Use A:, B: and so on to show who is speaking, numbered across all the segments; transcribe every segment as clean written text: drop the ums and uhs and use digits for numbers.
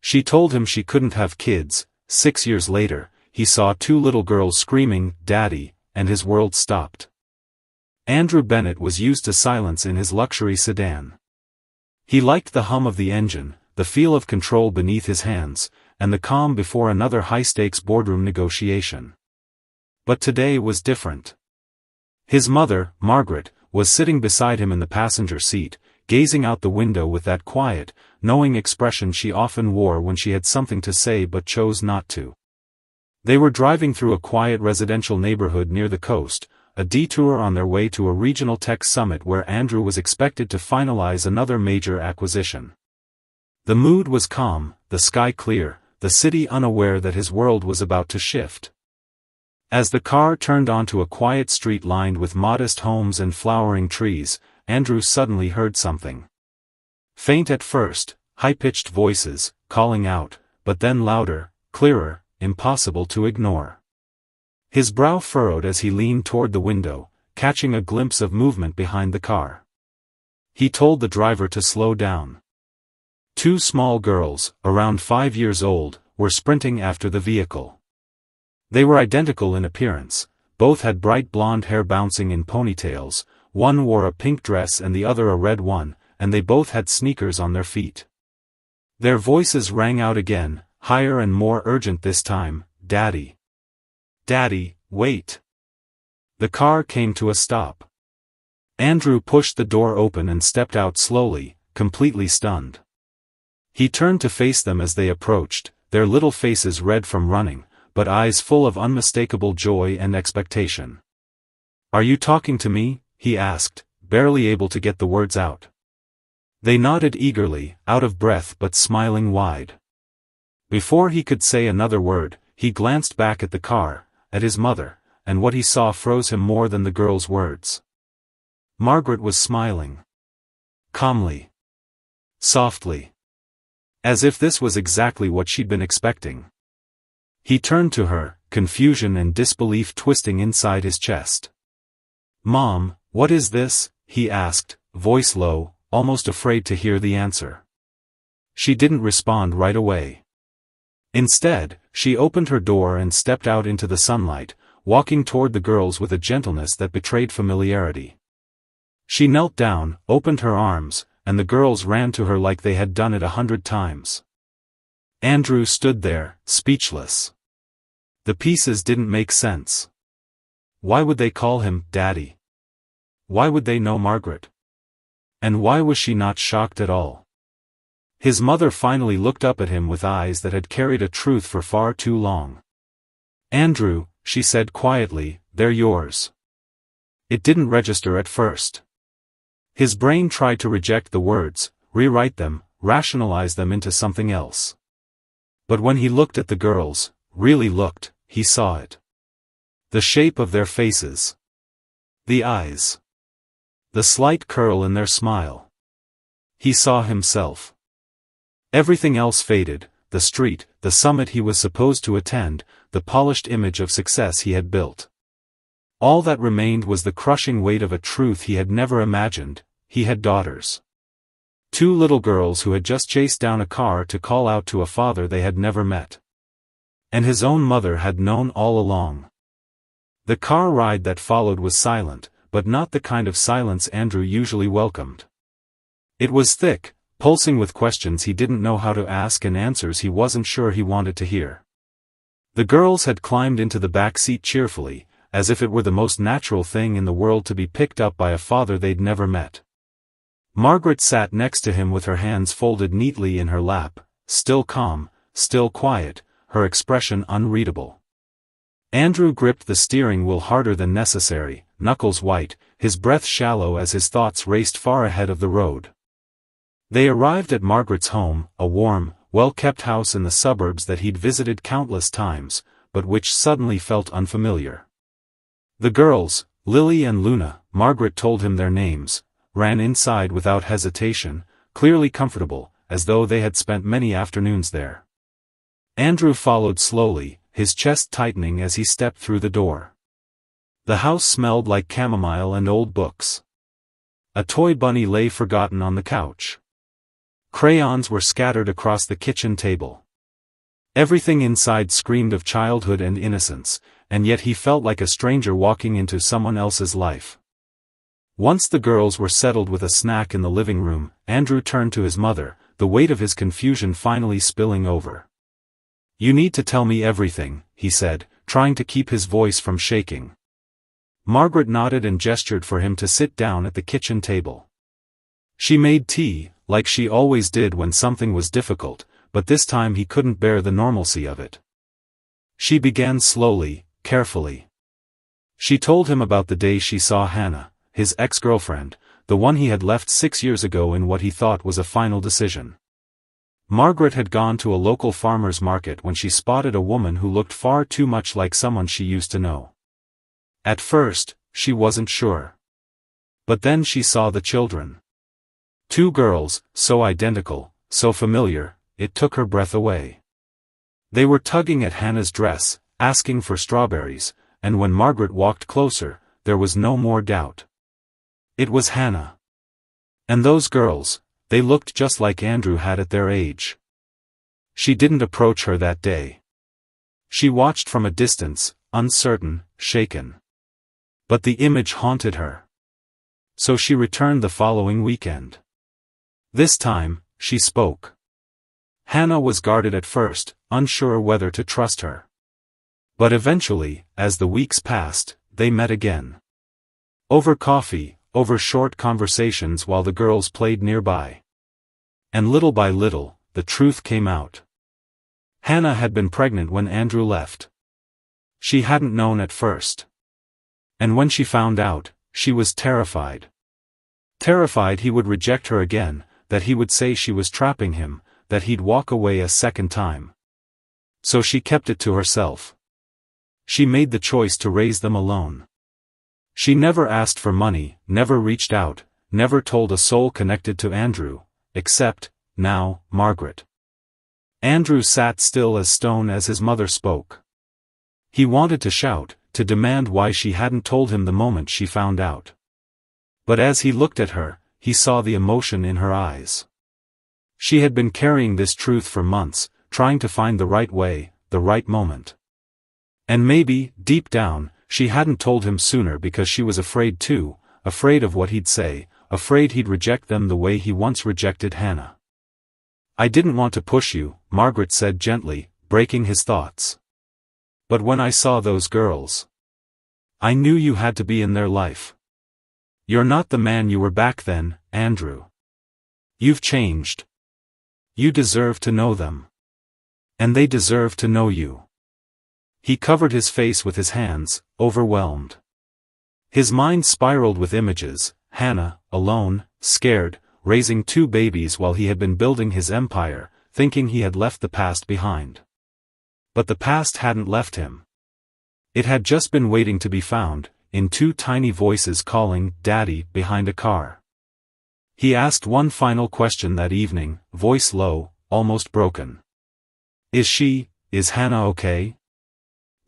A: She told him she couldn't have kids. 6 years later, he saw 2 little girls screaming, "Daddy," and his world stopped. Andrew Bennett was used to silence in his luxury sedan. He liked the hum of the engine, the feel of control beneath his hands, and the calm before another high-stakes boardroom negotiation. But today was different. His mother, Margaret, was sitting beside him in the passenger seat, gazing out the window with that quiet, knowing expression she often wore when she had something to say but chose not to. They were driving through a quiet residential neighborhood near the coast, a detour on their way to a regional tech summit where Andrew was expected to finalize another major acquisition. The mood was calm, the sky clear, the city unaware that his world was about to shift. As the car turned onto a quiet street lined with modest homes and flowering trees, Andrew suddenly heard something. Faint at first, high-pitched voices, calling out, but then louder, clearer, impossible to ignore. His brow furrowed as he leaned toward the window, catching a glimpse of movement behind the car. He told the driver to slow down. 2 small girls, around 5 years old, were sprinting after the vehicle. They were identical in appearance, both had bright blonde hair bouncing in ponytails, one wore a pink dress and the other a red one, and they both had sneakers on their feet. Their voices rang out again, higher and more urgent this time, "Daddy. Daddy, wait." The car came to a stop. Andrew pushed the door open and stepped out slowly, completely stunned. He turned to face them as they approached, their little faces red from running, but eyes full of unmistakable joy and expectation. "Are you talking to me?" he asked, barely able to get the words out. They nodded eagerly, out of breath but smiling wide. Before he could say another word, he glanced back at the car, at his mother, and what he saw froze him more than the girl's words. Margaret was smiling. Calmly. Softly. As if this was exactly what she'd been expecting. He turned to her, confusion and disbelief twisting inside his chest. "Mom, what is this?" he asked, voice low, almost afraid to hear the answer. She didn't respond right away. Instead, she opened her door and stepped out into the sunlight, walking toward the girls with a gentleness that betrayed familiarity. She knelt down, opened her arms, and the girls ran to her like they had done it 100 times. Andrew stood there, speechless. The pieces didn't make sense. Why would they call him Daddy? Why would they know Margaret? And why was she not shocked at all? His mother finally looked up at him with eyes that had carried a truth for far too long. "Andrew," she said quietly, "they're yours." It didn't register at first. His brain tried to reject the words, rewrite them, rationalize them into something else. But when he looked at the girls, really looked, he saw it. The shape of their faces. The eyes. The slight curl in their smile. He saw himself. Everything else faded, the street, the summit he was supposed to attend, the polished image of success he had built. All that remained was the crushing weight of a truth he had never imagined: he had daughters. 2 little girls who had just chased down a car to call out to a father they had never met. And his own mother had known all along. The car ride that followed was silent, but not the kind of silence Andrew usually welcomed. It was thick, pulsing with questions he didn't know how to ask and answers he wasn't sure he wanted to hear. The girls had climbed into the back seat cheerfully, as if it were the most natural thing in the world to be picked up by a father they'd never met. Margaret sat next to him with her hands folded neatly in her lap, still calm, still quiet, her expression unreadable. Andrew gripped the steering wheel harder than necessary, knuckles white, his breath shallow as his thoughts raced far ahead of the road. They arrived at Margaret's home, a warm, well-kept house in the suburbs that he'd visited countless times, but which suddenly felt unfamiliar. The girls, Lily and Luna, Margaret told him their names, ran inside without hesitation, clearly comfortable, as though they had spent many afternoons there. Andrew followed slowly, his chest tightening as he stepped through the door. The house smelled like chamomile and old books. A toy bunny lay forgotten on the couch. Crayons were scattered across the kitchen table. Everything inside screamed of childhood and innocence, and yet he felt like a stranger walking into someone else's life. Once the girls were settled with a snack in the living room, Andrew turned to his mother, the weight of his confusion finally spilling over. "You need to tell me everything," he said, trying to keep his voice from shaking. Margaret nodded and gestured for him to sit down at the kitchen table. She made tea, like she always did when something was difficult, but this time he couldn't bear the normalcy of it. She began slowly, carefully. She told him about the day she saw Hannah, his ex-girlfriend, the one he had left 6 years ago in what he thought was a final decision. Margaret had gone to a local farmer's market when she spotted a woman who looked far too much like someone she used to know. At first, she wasn't sure. But then she saw the children. 2 girls, so identical, so familiar, it took her breath away. They were tugging at Hannah's dress, asking for strawberries, and when Margaret walked closer, there was no more doubt. It was Hannah. And those girls, they looked just like Andrew had at their age. She didn't approach her that day. She watched from a distance, uncertain, shaken. But the image haunted her. So she returned the following weekend. This time, she spoke. Hannah was guarded at first, unsure whether to trust her. But eventually, as the weeks passed, they met again. Over coffee, over short conversations while the girls played nearby. And little by little, the truth came out. Hannah had been pregnant when Andrew left. She hadn't known at first. And when she found out, she was terrified. Terrified he would reject her again, that he would say she was trapping him, that he'd walk away a second time. So she kept it to herself. She made the choice to raise them alone. She never asked for money, never reached out, never told a soul connected to Andrew, except, now, Margaret. Andrew sat still as stone as his mother spoke. He wanted to shout, to demand why she hadn't told him the moment she found out. But as he looked at her, he saw the emotion in her eyes. She had been carrying this truth for months, trying to find the right way, the right moment. And maybe, deep down, she hadn't told him sooner because she was afraid too, afraid of what he'd say, afraid he'd reject them the way he once rejected Hannah. "I didn't want to push you," Margaret said gently, breaking his thoughts. "But when I saw those girls, I knew you had to be in their life. You're not the man you were back then, Andrew. You've changed. You deserve to know them. And they deserve to know you." He covered his face with his hands, overwhelmed. His mind spiraled with images, Hannah, alone, scared, raising 2 babies while he had been building his empire, thinking he had left the past behind. But the past hadn't left him. It had just been waiting to be found, in 2 tiny voices calling, "Daddy," behind a car. He asked one final question that evening, voice low, almost broken. Is Hannah okay?"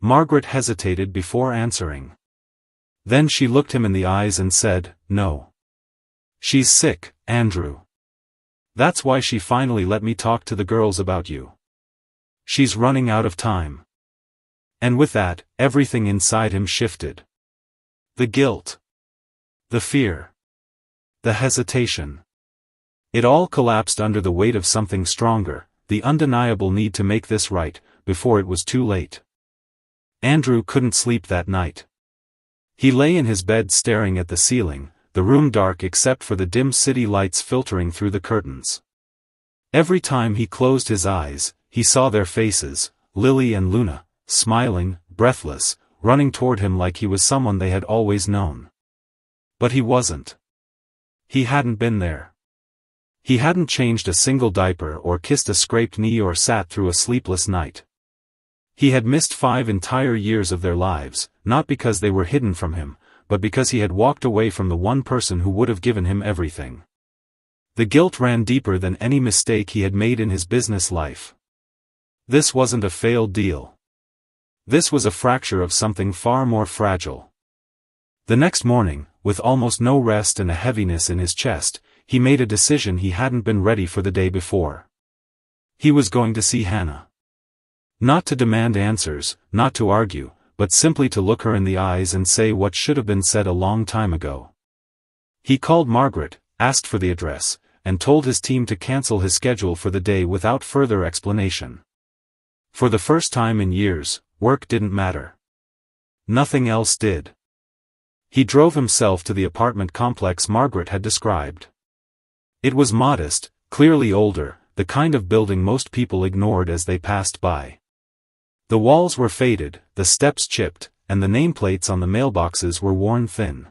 A: Margaret hesitated before answering. Then she looked him in the eyes and said, "No. She's sick, Andrew. That's why she finally let me talk to the girls about you. She's running out of time." And with that, everything inside him shifted. The guilt. The fear. The hesitation. It all collapsed under the weight of something stronger, the undeniable need to make this right, before it was too late. Andrew couldn't sleep that night. He lay in his bed staring at the ceiling, the room dark except for the dim city lights filtering through the curtains. Every time he closed his eyes, he saw their faces, Lily and Luna, smiling, breathless, running toward him like he was someone they had always known. But he wasn't. He hadn't been there. He hadn't changed a single diaper or kissed a scraped knee or sat through a sleepless night. He had missed 5 entire years of their lives, not because they were hidden from him, but because he had walked away from the one person who would have given him everything. The guilt ran deeper than any mistake he had made in his business life. This wasn't a failed deal. This was a fracture of something far more fragile. The next morning, with almost no rest and a heaviness in his chest, he made a decision he hadn't been ready for the day before. He was going to see Hannah. Not to demand answers, not to argue, but simply to look her in the eyes and say what should have been said a long time ago. He called Margaret, asked for the address, and told his team to cancel his schedule for the day without further explanation. For the first time in years, work didn't matter. Nothing else did. He drove himself to the apartment complex Margaret had described. It was modest, clearly older, the kind of building most people ignored as they passed by. The walls were faded, the steps chipped, and the nameplates on the mailboxes were worn thin.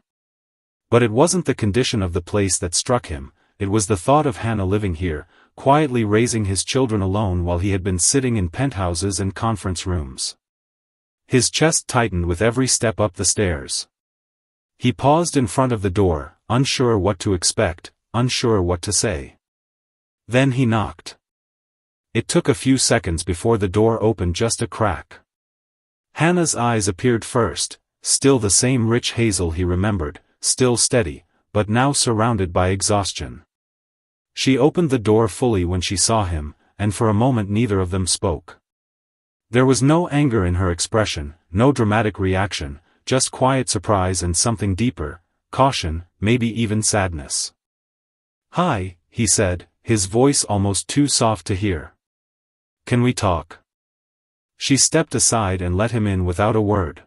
A: But it wasn't the condition of the place that struck him, it was the thought of Hannah living here, quietly raising his children alone while he had been sitting in penthouses and conference rooms. His chest tightened with every step up the stairs. He paused in front of the door, unsure what to expect, unsure what to say. Then he knocked. It took a few seconds before the door opened just a crack. Hannah's eyes appeared first, still the same rich hazel he remembered, still steady, but now surrounded by exhaustion. She opened the door fully when she saw him, and for a moment neither of them spoke. There was no anger in her expression, no dramatic reaction, just quiet surprise and something deeper, caution, maybe even sadness. "Hi," he said, his voice almost too soft to hear. "Can we talk?" She stepped aside and let him in without a word.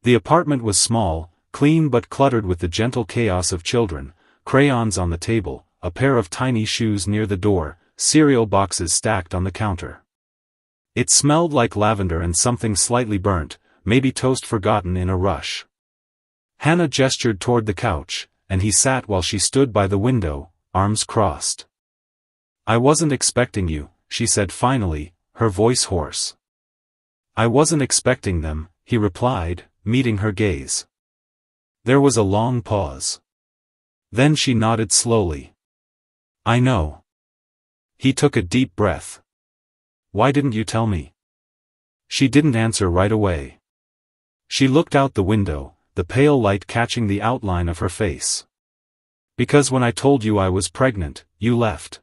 A: The apartment was small, clean but cluttered with the gentle chaos of children, crayons on the table, a pair of tiny shoes near the door, cereal boxes stacked on the counter. It smelled like lavender and something slightly burnt, maybe toast forgotten in a rush. Hannah gestured toward the couch, and he sat while she stood by the window, arms crossed. "I wasn't expecting you," she said finally, her voice hoarse. "I wasn't expecting them," he replied, meeting her gaze. There was a long pause. Then she nodded slowly. "I know." He took a deep breath. "Why didn't you tell me?" She didn't answer right away. She looked out the window, the pale light catching the outline of her face. "Because when I told you I was pregnant, you left.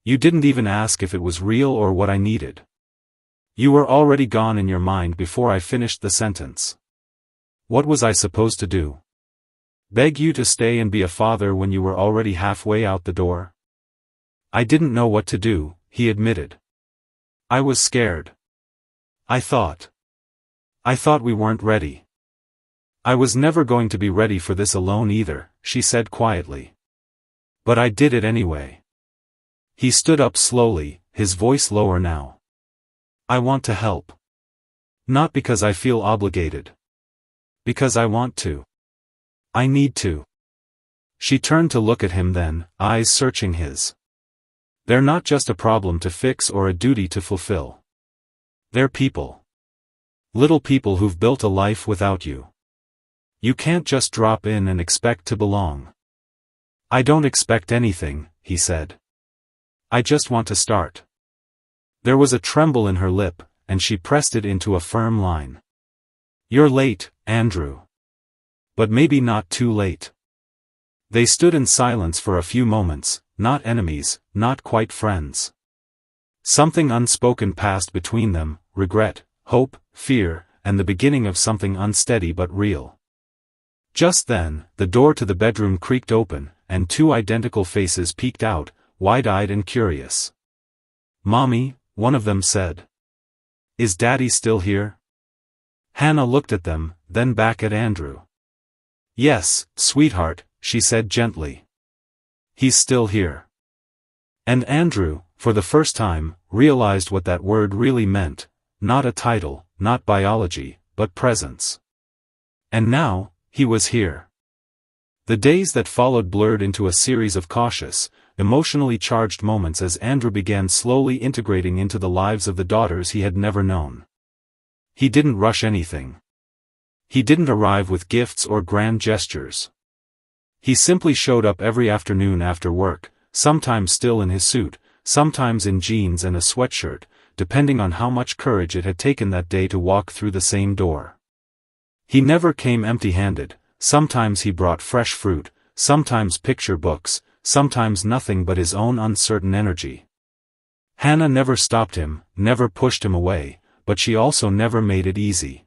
A: You didn't even ask if it was real or what I needed. You were already gone in your mind before I finished the sentence. What was I supposed to do? Beg you to stay and be a father when you were already halfway out the door?" "I didn't know what to do," he admitted. "I was scared. I thought we weren't ready." "I was never going to be ready for this alone either," she said quietly. "But I did it anyway." He stood up slowly, his voice lower now. "I want to help. Not because I feel obligated. Because I want to. I need to." She turned to look at him then, eyes searching his. "They're not just a problem to fix or a duty to fulfill. They're people. Little people who've built a life without you. You can't just drop in and expect to belong." "I don't expect anything," he said. "I just want to start." There was a tremble in her lip, and she pressed it into a firm line. "You're late, Andrew. But maybe not too late." They stood in silence for a few moments, not enemies, not quite friends. Something unspoken passed between them, regret, hope, fear, and the beginning of something unsteady but real. Just then, the door to the bedroom creaked open, and two identical faces peeked out, wide-eyed and curious. "Mommy," one of them said. "Is Daddy still here?" Hannah looked at them, then back at Andrew. "Yes, sweetheart," she said gently. "He's still here." And Andrew, for the first time, realized what that word really meant, not a title, not biology, but presence. And now, he was here. The days that followed blurred into a series of cautious, emotionally charged moments as Andrew began slowly integrating into the lives of the daughters he had never known. He didn't rush anything. He didn't arrive with gifts or grand gestures. He simply showed up every afternoon after work, sometimes still in his suit, sometimes in jeans and a sweatshirt, depending on how much courage it had taken that day to walk through the same door. He never came empty-handed. Sometimes he brought fresh fruit, sometimes picture books, sometimes nothing but his own uncertain energy. Hannah never stopped him, never pushed him away, but she also never made it easy.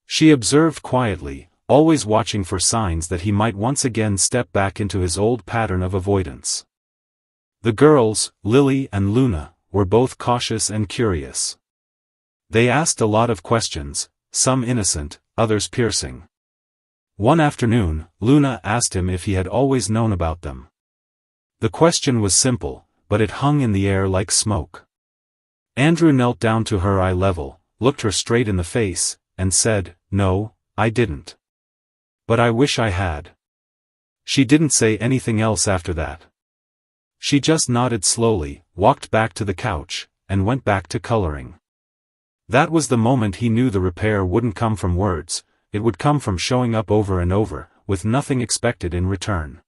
A: She observed quietly, always watching for signs that he might once again step back into his old pattern of avoidance. The girls, Lily and Luna, were both cautious and curious. They asked a lot of questions, some innocent, others piercing. One afternoon, Luna asked him if he had always known about them. The question was simple, but it hung in the air like smoke. Andrew knelt down to her eye level, looked her straight in the face, and said, "No, I didn't. But I wish I had." She didn't say anything else after that. She just nodded slowly, walked back to the couch, and went back to coloring. That was the moment he knew the repair wouldn't come from words, it would come from showing up over and over, with nothing expected in return.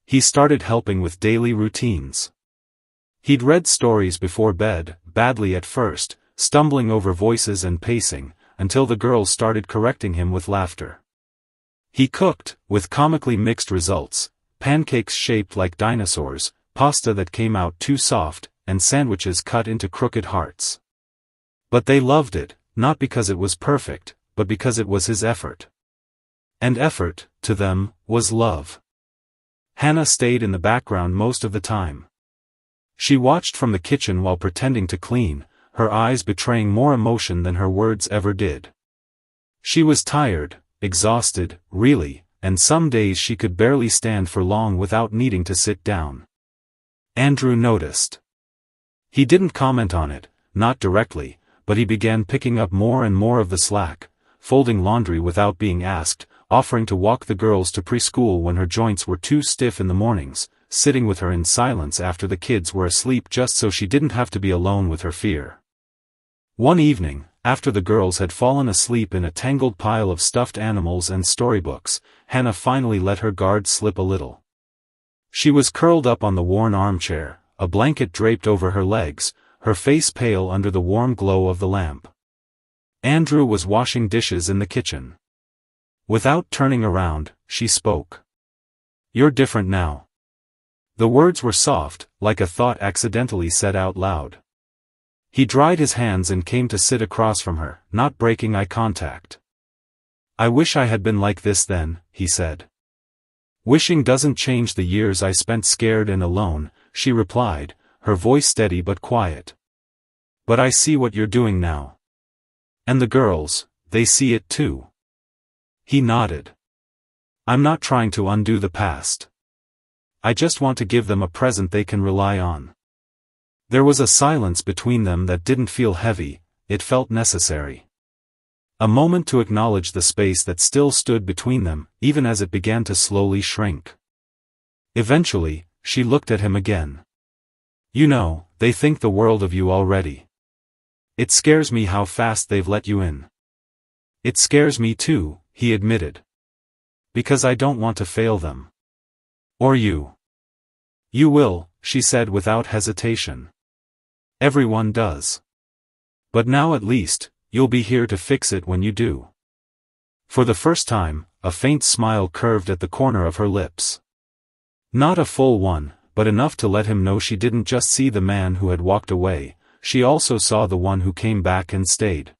A: He started helping with daily routines. He'd read stories before bed, badly at first, stumbling over voices and pacing, until the girls started correcting him with laughter. He cooked, with comically mixed results, pancakes shaped like dinosaurs, pasta that came out too soft, and sandwiches cut into crooked hearts. But they loved it, not because it was perfect, but because it was his effort. And effort, to them, was love. Hannah stayed in the background most of the time. She watched from the kitchen while pretending to clean, her eyes betraying more emotion than her words ever did. She was tired, exhausted, really, and some days she could barely stand for long without needing to sit down. Andrew noticed. He didn't comment on it, not directly, but he began picking up more and more of the slack, folding laundry without being asked, offering to walk the girls to preschool when her joints were too stiff in the mornings, sitting with her in silence after the kids were asleep just so she didn't have to be alone with her fear. One evening, after the girls had fallen asleep in a tangled pile of stuffed animals and storybooks, Hannah finally let her guard slip a little. She was curled up on the worn armchair, a blanket draped over her legs, her face pale under the warm glow of the lamp. Andrew was washing dishes in the kitchen. Without turning around, she spoke. "You're different now." The words were soft, like a thought accidentally said out loud. He dried his hands and came to sit across from her, not breaking eye contact. "I wish I had been like this then," he said. "Wishing doesn't change the years I spent scared and alone," she replied, her voice steady but quiet. "But I see what you're doing now. And the girls, they see it too." He nodded. "I'm not trying to undo the past. I just want to give them a present they can rely on." There was a silence between them that didn't feel heavy, it felt necessary. A moment to acknowledge the space that still stood between them, even as it began to slowly shrink. Eventually, she looked at him again. "You know, they think the world of you already. It scares me how fast they've let you in." "It scares me too," he admitted. "Because I don't want to fail them. Or you." "You will," she said without hesitation. "Everyone does. But now at least, you'll be here to fix it when you do." For the first time, a faint smile curved at the corner of her lips. Not a full one, but enough to let him know she didn't just see the man who had walked away, she also saw the one who came back and stayed.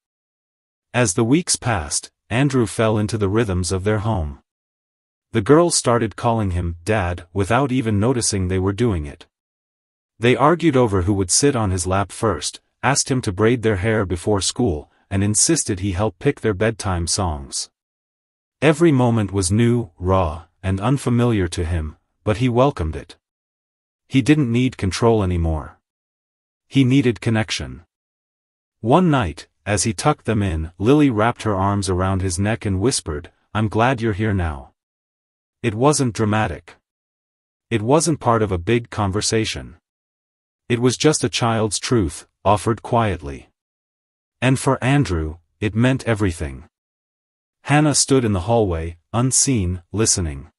A: As the weeks passed, Andrew fell into the rhythms of their home. The girls started calling him Dad without even noticing they were doing it. They argued over who would sit on his lap first, asked him to braid their hair before school, and insisted he help pick their bedtime songs. Every moment was new, raw, and unfamiliar to him, but he welcomed it. He didn't need control anymore. He needed connection. One night, as he tucked them in, Lily wrapped her arms around his neck and whispered, "I'm glad you're here now." It wasn't dramatic. It wasn't part of a big conversation. It was just a child's truth, offered quietly. And for Andrew, it meant everything. Hannah stood in the hallway, unseen, listening.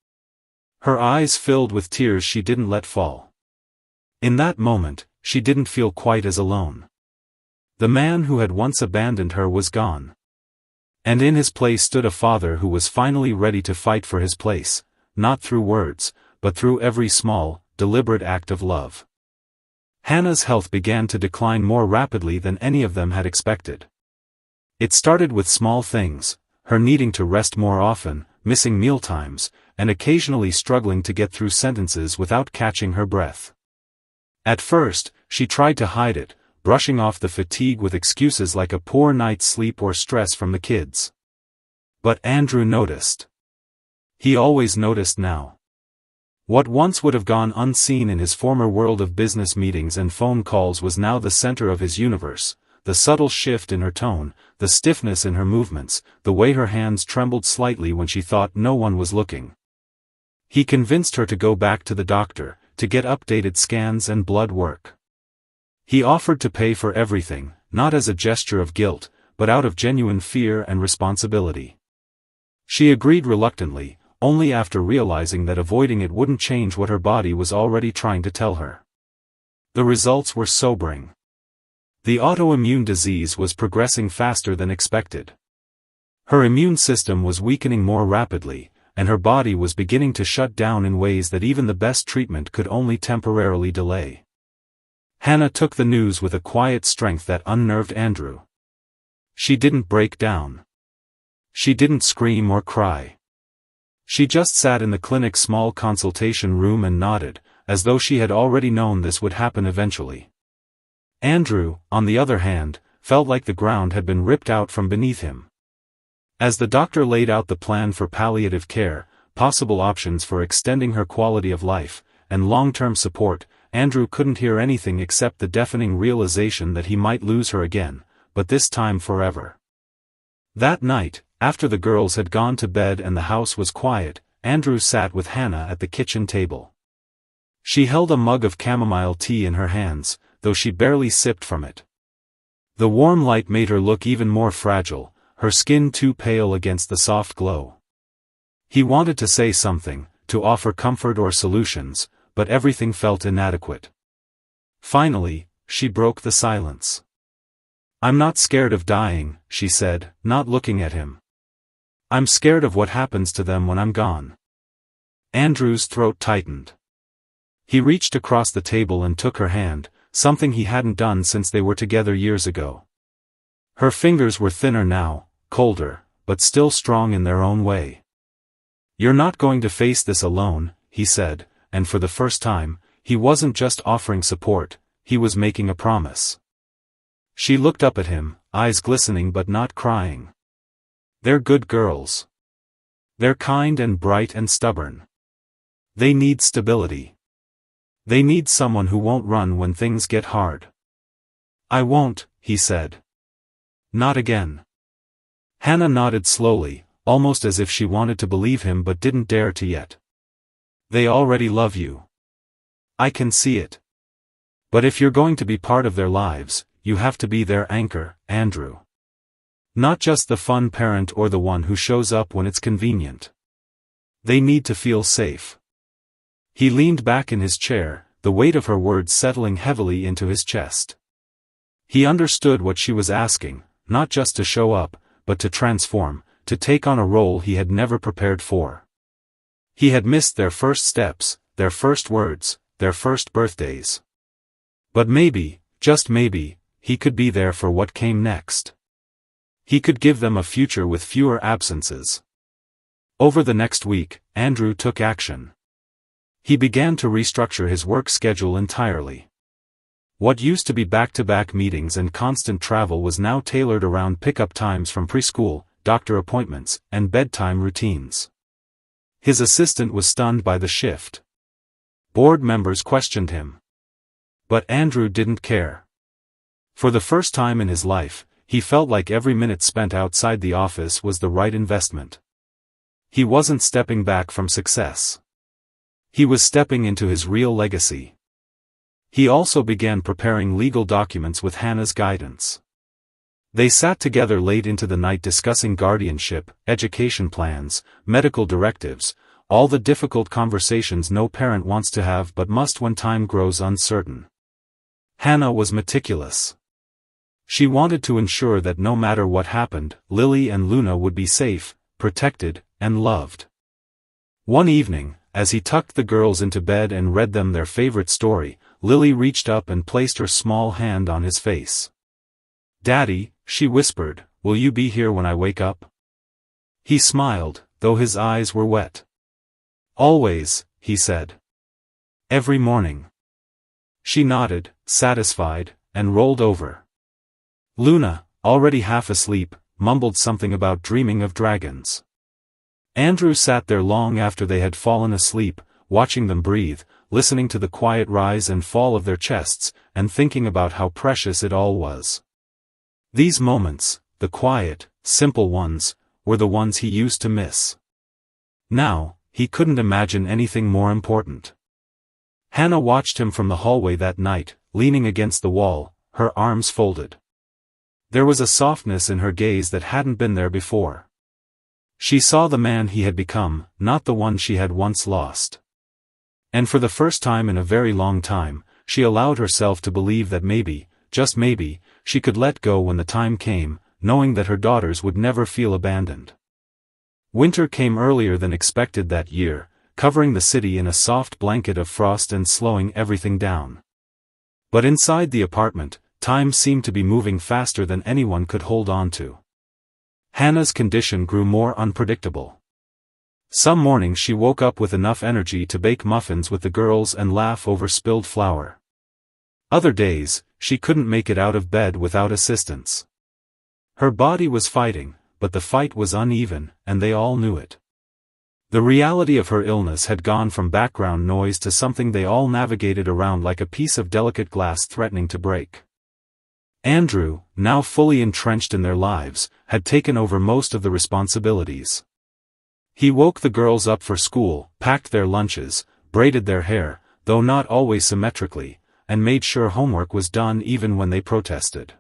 A: Her eyes filled with tears she didn't let fall. In that moment, she didn't feel quite as alone. The man who had once abandoned her was gone. And in his place stood a father who was finally ready to fight for his place, not through words, but through every small, deliberate act of love. Hannah's health began to decline more rapidly than any of them had expected. It started with small things, her needing to rest more often, missing mealtimes, and occasionally struggling to get through sentences without catching her breath. At first, she tried to hide it, brushing off the fatigue with excuses like a poor night's sleep or stress from the kids. But Andrew noticed. He always noticed now. What once would have gone unseen in his former world of business meetings and phone calls was now the center of his universe. The subtle shift in her tone, the stiffness in her movements, the way her hands trembled slightly when she thought no one was looking. He convinced her to go back to the doctor, to get updated scans and blood work. He offered to pay for everything, not as a gesture of guilt, but out of genuine fear and responsibility. She agreed reluctantly, only after realizing that avoiding it wouldn't change what her body was already trying to tell her. The results were sobering. The autoimmune disease was progressing faster than expected. Her immune system was weakening more rapidly, and her body was beginning to shut down in ways that even the best treatment could only temporarily delay. Hannah took the news with a quiet strength that unnerved Andrew. She didn't break down. She didn't scream or cry. She just sat in the clinic's small consultation room and nodded, as though she had already known this would happen eventually. Andrew, on the other hand, felt like the ground had been ripped out from beneath him. As the doctor laid out the plan for palliative care, possible options for extending her quality of life, and long-term support, Andrew couldn't hear anything except the deafening realization that he might lose her again, but this time forever. That night, after the girls had gone to bed and the house was quiet, Andrew sat with Hannah at the kitchen table. She held a mug of chamomile tea in her hands, though she barely sipped from it. The warm light made her look even more fragile, her skin too pale against the soft glow. He wanted to say something, to offer comfort or solutions, but everything felt inadequate. Finally, she broke the silence. "I'm not scared of dying," she said, not looking at him. "I'm scared of what happens to them when I'm gone." Andrew's throat tightened. He reached across the table and took her hand, something he hadn't done since they were together years ago. Her fingers were thinner now, colder, but still strong in their own way. "You're not going to face this alone," he said, and for the first time, he wasn't just offering support, he was making a promise. She looked up at him, eyes glistening but not crying. "They're good girls. They're kind and bright and stubborn. They need stability. They need someone who won't run when things get hard." "I won't," he said. "Not again." Hannah nodded slowly, almost as if she wanted to believe him but didn't dare to yet. "They already love you. I can see it. But if you're going to be part of their lives, you have to be their anchor, Andrew. Not just the fun parent or the one who shows up when it's convenient. They need to feel safe." He leaned back in his chair, the weight of her words settling heavily into his chest. He understood what she was asking, not just to show up, but to transform, to take on a role he had never prepared for. He had missed their first steps, their first words, their first birthdays. But maybe, just maybe, he could be there for what came next. He could give them a future with fewer absences. Over the next week, Andrew took action. He began to restructure his work schedule entirely. What used to be back-to-back meetings and constant travel was now tailored around pickup times from preschool, doctor appointments, and bedtime routines. His assistant was stunned by the shift. Board members questioned him. But Andrew didn't care. For the first time in his life, he felt like every minute spent outside the office was the right investment. He wasn't stepping back from success. He was stepping into his real legacy. He also began preparing legal documents with Hannah's guidance. They sat together late into the night discussing guardianship, education plans, medical directives, all the difficult conversations no parent wants to have but must when time grows uncertain. Hannah was meticulous. She wanted to ensure that no matter what happened, Lily and Luna would be safe, protected, and loved. One evening, as he tucked the girls into bed and read them their favorite story, Lily reached up and placed her small hand on his face. "Daddy," she whispered, "will you be here when I wake up?" He smiled, though his eyes were wet. "Always," he said. "Every morning." She nodded, satisfied, and rolled over. Luna, already half asleep, mumbled something about dreaming of dragons. Andrew sat there long after they had fallen asleep, watching them breathe, listening to the quiet rise and fall of their chests, and thinking about how precious it all was. These moments, the quiet, simple ones, were the ones he used to miss. Now, he couldn't imagine anything more important. Hannah watched him from the hallway that night, leaning against the wall, her arms folded. There was a softness in her gaze that hadn't been there before. She saw the man he had become, not the one she had once lost. And for the first time in a very long time, she allowed herself to believe that maybe, just maybe, she could let go when the time came, knowing that her daughters would never feel abandoned. Winter came earlier than expected that year, covering the city in a soft blanket of frost and slowing everything down. But inside the apartment, time seemed to be moving faster than anyone could hold on to. Hannah's condition grew more unpredictable. Some mornings she woke up with enough energy to bake muffins with the girls and laugh over spilled flour. Other days, she couldn't make it out of bed without assistance. Her body was fighting, but the fight was uneven, and they all knew it. The reality of her illness had gone from background noise to something they all navigated around like a piece of delicate glass threatening to break. Andrew, now fully entrenched in their lives, had taken over most of the responsibilities. He woke the girls up for school, packed their lunches, braided their hair, though not always symmetrically, and made sure homework was done even when they protested.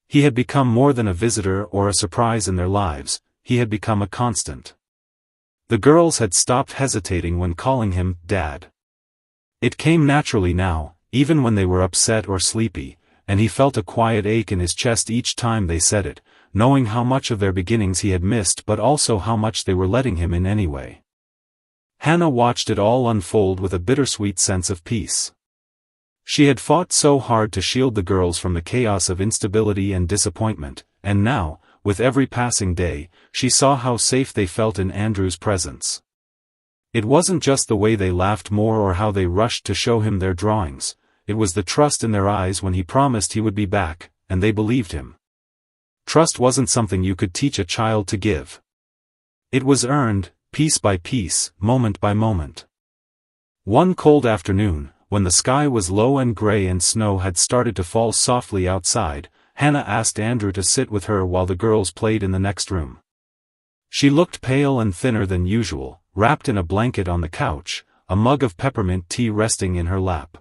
A: He had become more than a visitor or a surprise in their lives, he had become a constant. The girls had stopped hesitating when calling him Dad. It came naturally now, even when they were upset or sleepy, and he felt a quiet ache in his chest each time they said it, knowing how much of their beginnings he had missed but also how much they were letting him in anyway. Hannah watched it all unfold with a bittersweet sense of peace. She had fought so hard to shield the girls from the chaos of instability and disappointment, and now, with every passing day, she saw how safe they felt in Andrew's presence. It wasn't just the way they laughed more or how they rushed to show him their drawings, it was the trust in their eyes when he promised he would be back, and they believed him. Trust wasn't something you could teach a child to give. It was earned, piece by piece, moment by moment. One cold afternoon, when the sky was low and gray and snow had started to fall softly outside, Hannah asked Andrew to sit with her while the girls played in the next room. She looked pale and thinner than usual, wrapped in a blanket on the couch, a mug of peppermint tea resting in her lap.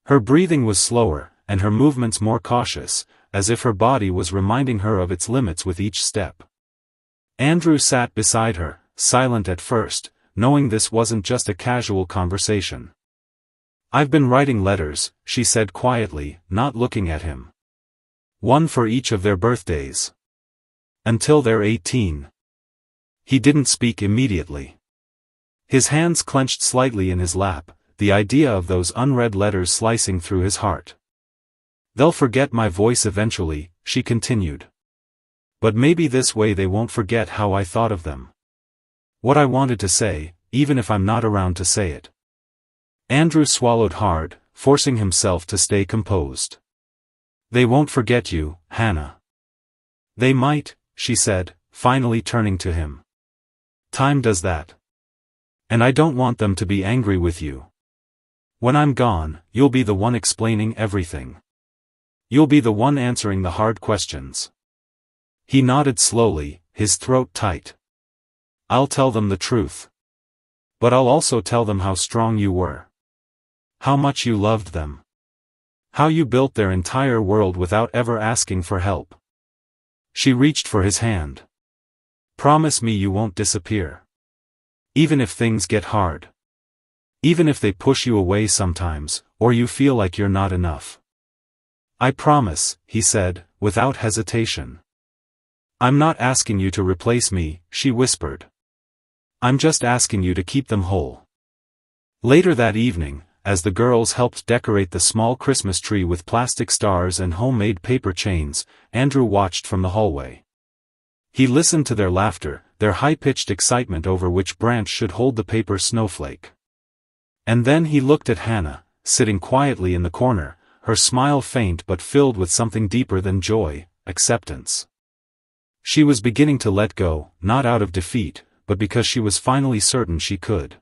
A: Her breathing was slower, and her movements more cautious, as if her body was reminding her of its limits with each step. Andrew sat beside her, silent at first, knowing this wasn't just a casual conversation. "I've been writing letters," she said quietly, not looking at him. "One for each of their birthdays. Until they're 18. He didn't speak immediately. His hands clenched slightly in his lap, the idea of those unread letters slicing through his heart. "They'll forget my voice eventually," she continued. "But maybe this way they won't forget how I thought of them. What I wanted to say, even if I'm not around to say it." Andrew swallowed hard, forcing himself to stay composed. "They won't forget you, Hannah." "They might," she said, finally turning to him. "Time does that. And I don't want them to be angry with you. When I'm gone, you'll be the one explaining everything. You'll be the one answering the hard questions." He nodded slowly, his throat tight. "I'll tell them the truth. But I'll also tell them how strong you were. How much you loved them. How you built their entire world without ever asking for help." She reached for his hand. "Promise me you won't disappear. Even if things get hard. Even if they push you away sometimes, or you feel like you're not enough." "I promise," he said, without hesitation. "I'm not asking you to replace me," she whispered. I'm just asking you to keep them whole." Later that evening, as the girls helped decorate the small Christmas tree with plastic stars and homemade paper chains, Andrew watched from the hallway. He listened to their laughter, their high-pitched excitement over which branch should hold the paper snowflake. And then he looked at Hannah, sitting quietly in the corner, her smile faint but filled with something deeper than joy, acceptance. She was beginning to let go, not out of defeat, but because she was finally certain she could.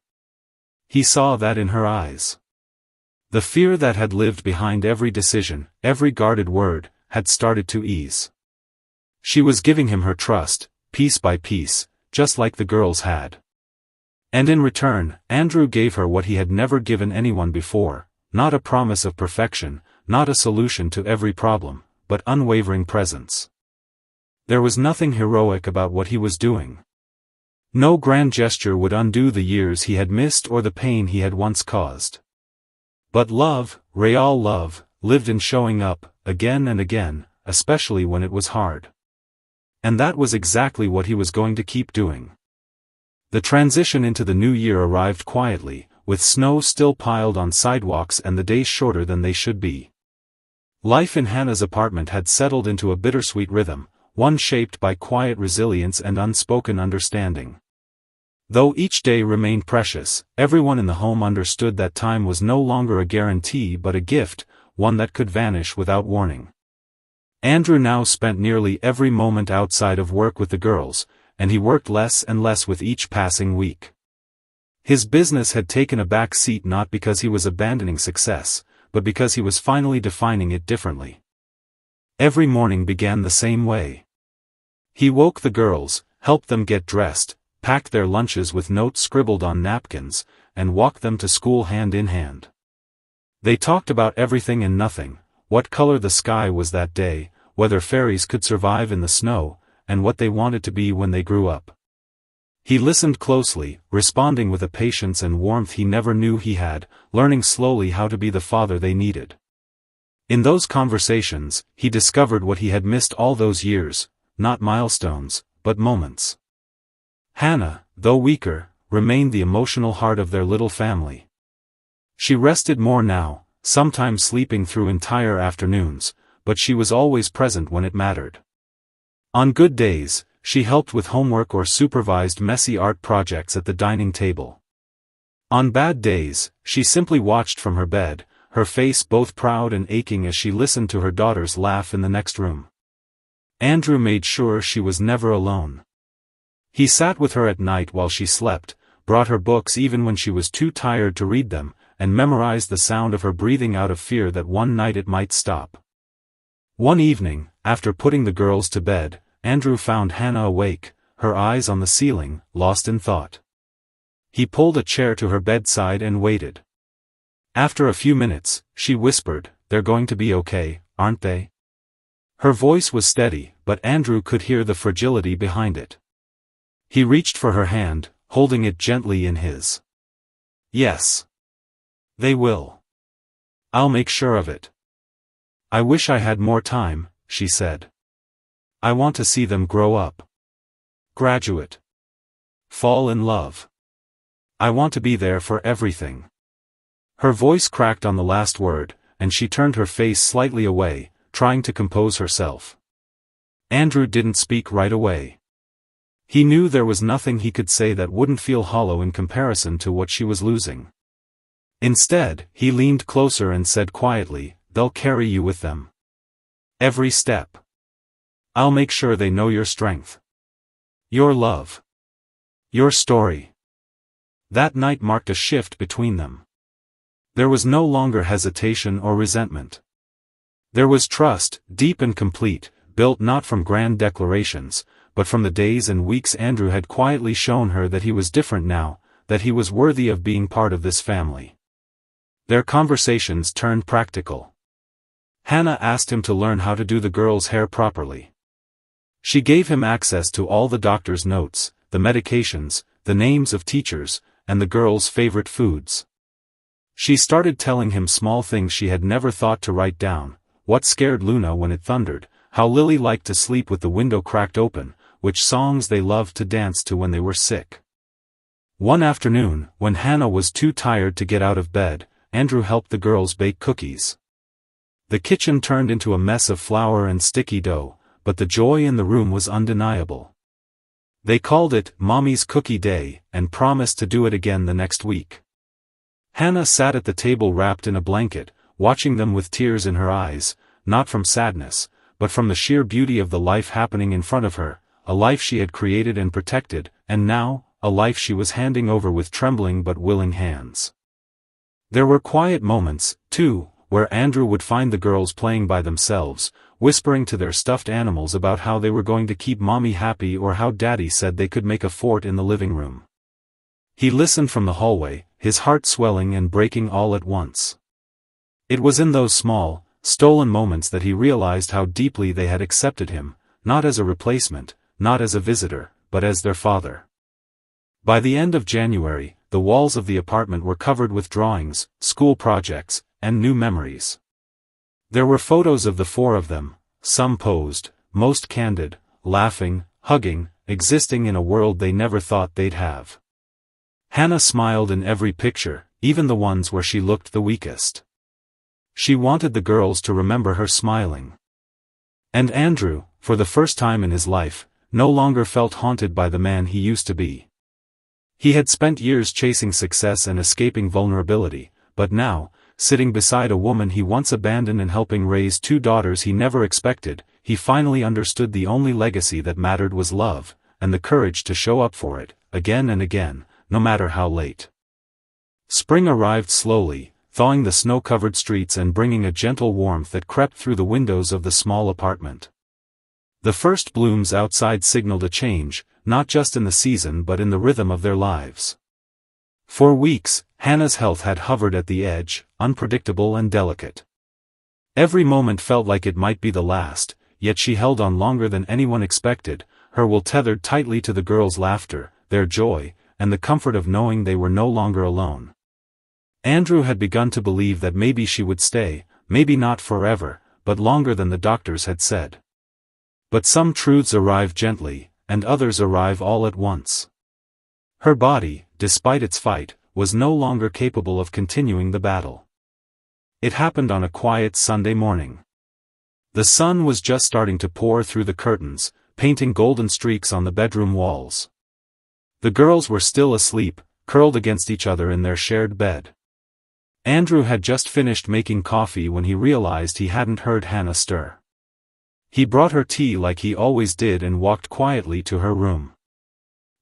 A: He saw that in her eyes. The fear that had lived behind every decision, every guarded word, had started to ease. She was giving him her trust, piece by piece, just like the girls had. And in return, Andrew gave her what he had never given anyone before, not a promise of perfection, not a solution to every problem, but unwavering presence. There was nothing heroic about what he was doing. No grand gesture would undo the years he had missed or the pain he had once caused. But love, real love, lived in showing up, again and again, especially when it was hard. And that was exactly what he was going to keep doing. The transition into the new year arrived quietly, with snow still piled on sidewalks and the days shorter than they should be. Life in Hannah's apartment had settled into a bittersweet rhythm, one shaped by quiet resilience and unspoken understanding. Though each day remained precious, everyone in the home understood that time was no longer a guarantee but a gift, one that could vanish without warning. Andrew now spent nearly every moment outside of work with the girls, and he worked less and less with each passing week. His business had taken a back seat not because he was abandoning success, but because he was finally defining it differently. Every morning began the same way. He woke the girls, helped them get dressed, packed their lunches with notes scribbled on napkins, and walked them to school hand in hand. They talked about everything and nothing, what color the sky was that day, whether fairies could survive in the snow, and what they wanted to be when they grew up. He listened closely, responding with a patience and warmth he never knew he had, learning slowly how to be the father they needed. In those conversations, he discovered what he had missed all those years, not milestones, but moments. Hannah, though weaker, remained the emotional heart of their little family. She rested more now, sometimes sleeping through entire afternoons, but she was always present when it mattered. On good days, she helped with homework or supervised messy art projects at the dining table. On bad days, she simply watched from her bed, her face both proud and aching as she listened to her daughters laugh in the next room. Andrew made sure she was never alone. He sat with her at night while she slept, brought her books even when she was too tired to read them, and memorized the sound of her breathing out of fear that one night it might stop. One evening, after putting the girls to bed, Andrew found Hannah awake, her eyes on the ceiling, lost in thought. He pulled a chair to her bedside and waited. After a few minutes, she whispered, "They're going to be okay, aren't they?" Her voice was steady, but Andrew could hear the fragility behind it. He reached for her hand, holding it gently in his. "Yes. They will. I'll make sure of it. I wish I had more time," she said. "I want to see them grow up. Graduate. Fall in love. I want to be there for everything." Her voice cracked on the last word, and she turned her face slightly away, trying to compose herself. Andrew didn't speak right away. He knew there was nothing he could say that wouldn't feel hollow in comparison to what she was losing. Instead, he leaned closer and said quietly, "They'll carry you with them. Every step. I'll make sure they know your strength. Your love. Your story." That night marked a shift between them. There was no longer hesitation or resentment. There was trust, deep and complete, built not from grand declarations, but from the days and weeks Andrew had quietly shown her that he was different now, that he was worthy of being part of this family. Their conversations turned practical. Hannah asked him to learn how to do the girls' hair properly. She gave him access to all the doctor's notes, the medications, the names of teachers, and the girls' favorite foods. She started telling him small things she had never thought to write down, what scared Luna when it thundered, how Lily liked to sleep with the window cracked open, which songs they loved to dance to when they were sick. One afternoon, when Hannah was too tired to get out of bed, Andrew helped the girls bake cookies. The kitchen turned into a mess of flour and sticky dough, but the joy in the room was undeniable. They called it Mommy's Cookie Day, and promised to do it again the next week. Hannah sat at the table wrapped in a blanket, watching them with tears in her eyes, not from sadness, but from the sheer beauty of the life happening in front of her, a life she had created and protected, and now, a life she was handing over with trembling but willing hands. There were quiet moments, too, where Andrew would find the girls playing by themselves, whispering to their stuffed animals about how they were going to keep Mommy happy or how Daddy said they could make a fort in the living room. He listened from the hallway, his heart swelling and breaking all at once. It was in those small, stolen moments that he realized how deeply they had accepted him, not as a replacement, not as a visitor, but as their father. By the end of January, the walls of the apartment were covered with drawings, school projects, and new memories. There were photos of the four of them, some posed, most candid, laughing, hugging, existing in a world they never thought they'd have. Hannah smiled in every picture, even the ones where she looked the weakest. She wanted the girls to remember her smiling. And Andrew, for the first time in his life, no longer felt haunted by the man he used to be. He had spent years chasing success and escaping vulnerability, but now, sitting beside a woman he once abandoned and helping raise two daughters he never expected, he finally understood the only legacy that mattered was love, and the courage to show up for it, again and again, no matter how late. Spring arrived slowly, thawing the snow-covered streets and bringing a gentle warmth that crept through the windows of the small apartment. The first blooms outside signaled a change, not just in the season but in the rhythm of their lives. For weeks, Hannah's health had hovered at the edge, unpredictable and delicate. Every moment felt like it might be the last, yet she held on longer than anyone expected, her will tethered tightly to the girls' laughter, their joy, and the comfort of knowing they were no longer alone. Andrew had begun to believe that maybe she would stay, maybe not forever, but longer than the doctors had said. But some truths arrive gently, and others arrive all at once. Her body, despite its fight, was no longer capable of continuing the battle. It happened on a quiet Sunday morning. The sun was just starting to pour through the curtains, painting golden streaks on the bedroom walls. The girls were still asleep, curled against each other in their shared bed. Andrew had just finished making coffee when he realized he hadn't heard Hannah stir. He brought her tea like he always did and walked quietly to her room.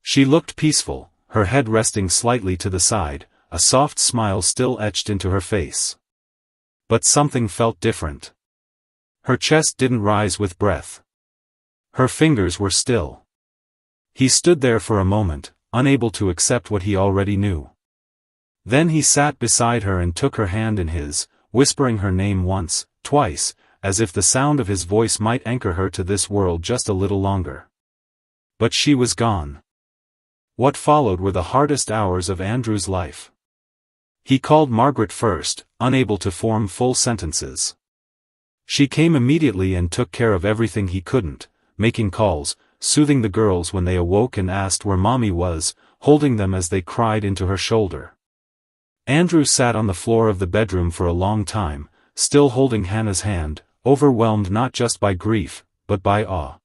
A: She looked peaceful, her head resting slightly to the side, a soft smile still etched into her face. But something felt different. Her chest didn't rise with breath. Her fingers were still. He stood there for a moment, unable to accept what he already knew. Then he sat beside her and took her hand in his, whispering her name once, twice, as if the sound of his voice might anchor her to this world just a little longer. But she was gone. What followed were the hardest hours of Andrew's life. He called Margaret first, unable to form full sentences. She came immediately and took care of everything he couldn't, making calls, soothing the girls when they awoke and asked where Mommy was, holding them as they cried into her shoulder. Andrew sat on the floor of the bedroom for a long time, still holding Hannah's hand, overwhelmed not just by grief, but by awe.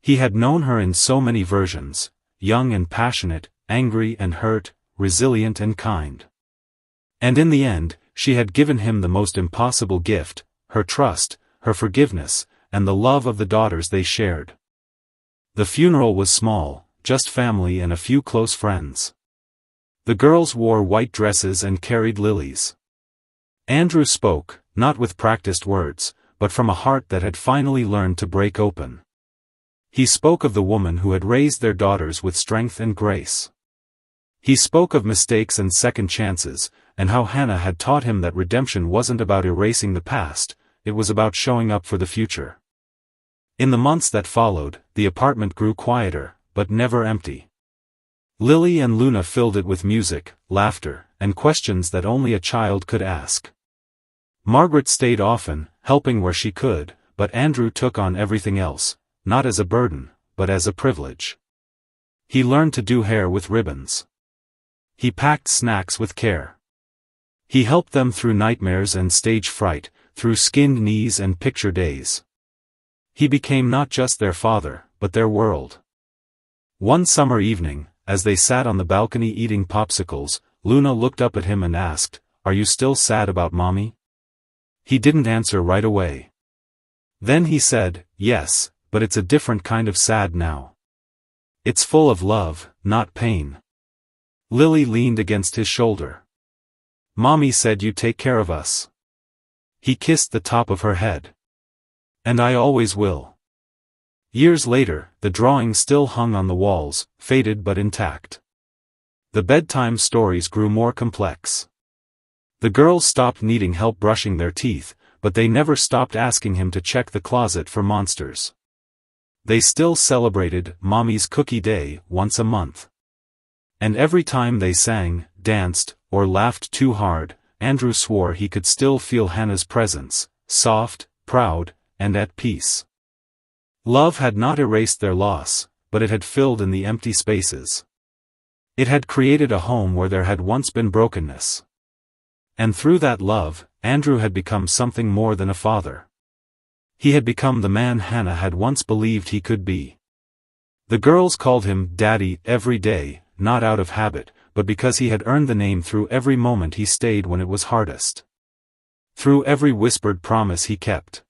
A: He had known her in so many versions, young and passionate, angry and hurt, resilient and kind. And in the end, she had given him the most impossible gift, her trust, her forgiveness, and the love of the daughters they shared. The funeral was small, just family and a few close friends. The girls wore white dresses and carried lilies. Andrew spoke, not with practiced words, but from a heart that had finally learned to break open. He spoke of the woman who had raised their daughters with strength and grace. He spoke of mistakes and second chances, and how Hannah had taught him that redemption wasn't about erasing the past, it was about showing up for the future. In the months that followed, the apartment grew quieter, but never empty. Lily and Luna filled it with music, laughter, and questions that only a child could ask. Margaret stayed often, helping where she could, but Andrew took on everything else, not as a burden, but as a privilege. He learned to do hair with ribbons. He packed snacks with care. He helped them through nightmares and stage fright, through skinned knees and picture days. He became not just their father, but their world. One summer evening, as they sat on the balcony eating popsicles, Luna looked up at him and asked, "Are you still sad about Mommy?" He didn't answer right away. Then he said, "Yes, but it's a different kind of sad now. It's full of love, not pain." Lily leaned against his shoulder. "Mommy said you'd take care of us." He kissed the top of her head. "And I always will." Years later, the drawing still hung on the walls, faded but intact. The bedtime stories grew more complex. The girls stopped needing help brushing their teeth, but they never stopped asking him to check the closet for monsters. They still celebrated Mommy's Cookie Day once a month. And every time they sang, danced, or laughed too hard, Andrew swore he could still feel Hannah's presence, soft, proud, and at peace. Love had not erased their loss, but it had filled in the empty spaces. It had created a home where there had once been brokenness. And through that love, Andrew had become something more than a father. He had become the man Hannah had once believed he could be. The girls called him Daddy every day, not out of habit, but because he had earned the name through every moment he stayed when it was hardest. Through every whispered promise he kept.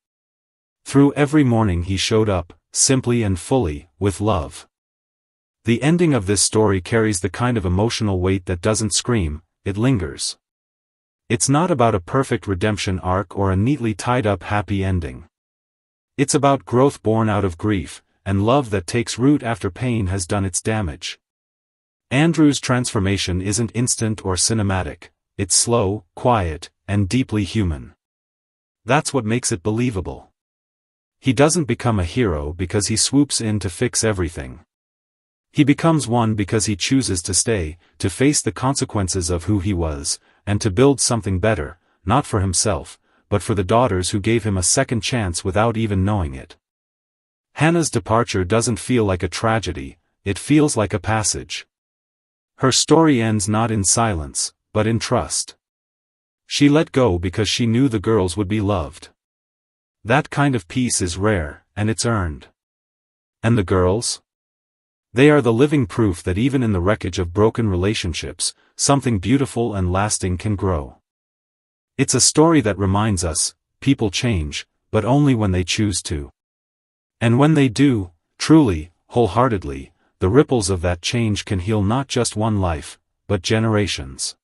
A: Through every morning he showed up, simply and fully, with love. The ending of this story carries the kind of emotional weight that doesn't scream, it lingers. It's not about a perfect redemption arc or a neatly tied-up happy ending. It's about growth born out of grief, and love that takes root after pain has done its damage. Andrew's transformation isn't instant or cinematic, it's slow, quiet, and deeply human. That's what makes it believable. He doesn't become a hero because he swoops in to fix everything. He becomes one because he chooses to stay, to face the consequences of who he was, and to build something better, not for himself, but for the daughters who gave him a second chance without even knowing it. Hannah's departure doesn't feel like a tragedy, it feels like a passage. Her story ends not in silence, but in trust. She let go because she knew the girls would be loved. That kind of peace is rare, and it's earned. And the girls? They are the living proof that even in the wreckage of broken relationships, something beautiful and lasting can grow. It's a story that reminds us, people change, but only when they choose to. And when they do, truly, wholeheartedly, the ripples of that change can heal not just one life, but generations.